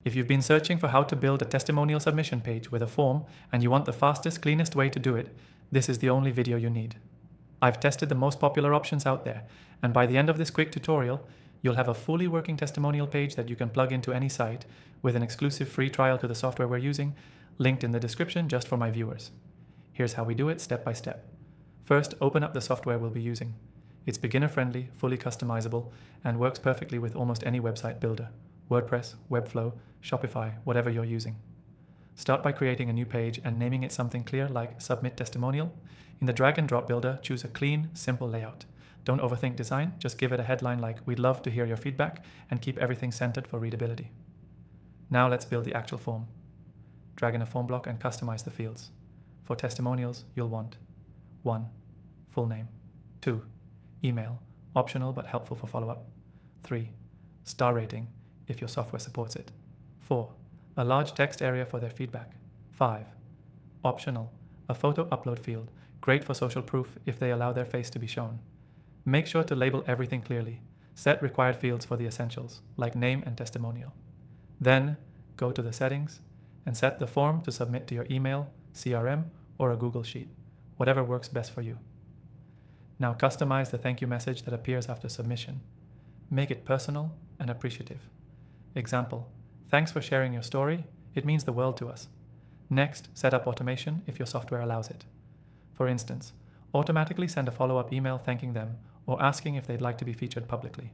If you've been searching for how to build a testimonial submission page with a form and you want the fastest, cleanest way to do it, this is the only video you need. I've tested the most popular options out there, and by the end of this quick tutorial, you'll have a fully working testimonial page that you can plug into any site with an exclusive free trial to the software we're using, linked in the description just for my viewers. Here's how we do it step by step. First, open up the software we'll be using. It's beginner-friendly, fully customizable, and works perfectly with almost any website builder. WordPress, Webflow, Shopify, whatever you're using. Start by creating a new page and naming it something clear like Submit Testimonial. In the drag and drop builder, choose a clean, simple layout. Don't overthink design, just give it a headline like "We'd love to hear your feedback," and keep everything centered for readability. Now let's build the actual form. Drag in a form block and customize the fields. For testimonials, you'll want 1. Full name. 2. Email, optional but helpful for follow-up. 3. Star rating, if your software supports it. 4. A large text area for their feedback. 5. Optional, a photo upload field, great for social proof if they allow their face to be shown. Make sure to label everything clearly. Set required fields for the essentials, like name and testimonial. Then, go to the settings and set the form to submit to your email, CRM, or a Google Sheet, whatever works best for you. Now customize the thank you message that appears after submission. Make it personal and appreciative. Example, thanks for sharing your story. It means the world to us. Next, set up automation if your software allows it. For instance, automatically send a follow-up email thanking them or asking if they'd like to be featured publicly.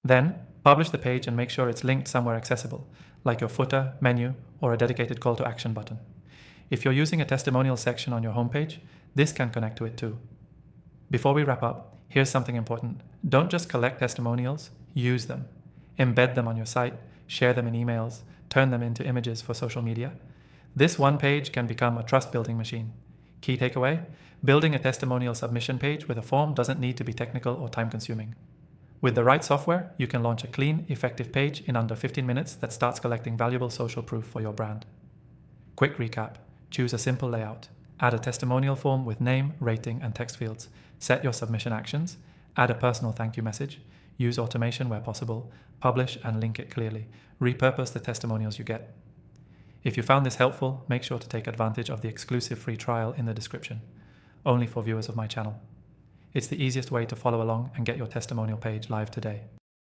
Then, publish the page and make sure it's linked somewhere accessible, like your footer, menu, or a dedicated call to action button. If you're using a testimonial section on your homepage, this can connect to it too. Before we wrap up, here's something important. Don't just collect testimonials, use them. Embed them on your site, share them in emails, turn them into images for social media. This one page can become a trust-building machine. Key takeaway: building a testimonial submission page with a form doesn't need to be technical or time-consuming. With the right software, you can launch a clean, effective page in under 15 minutes that starts collecting valuable social proof for your brand. Quick recap: choose a simple layout. Add a testimonial form with name, rating, and text fields. Set your submission actions. Add a personal thank you message. Use automation where possible. Publish and link it clearly. Repurpose the testimonials you get. If you found this helpful, make sure to take advantage of the exclusive free trial in the description, only for viewers of my channel. It's the easiest way to follow along and get your testimonial page live today.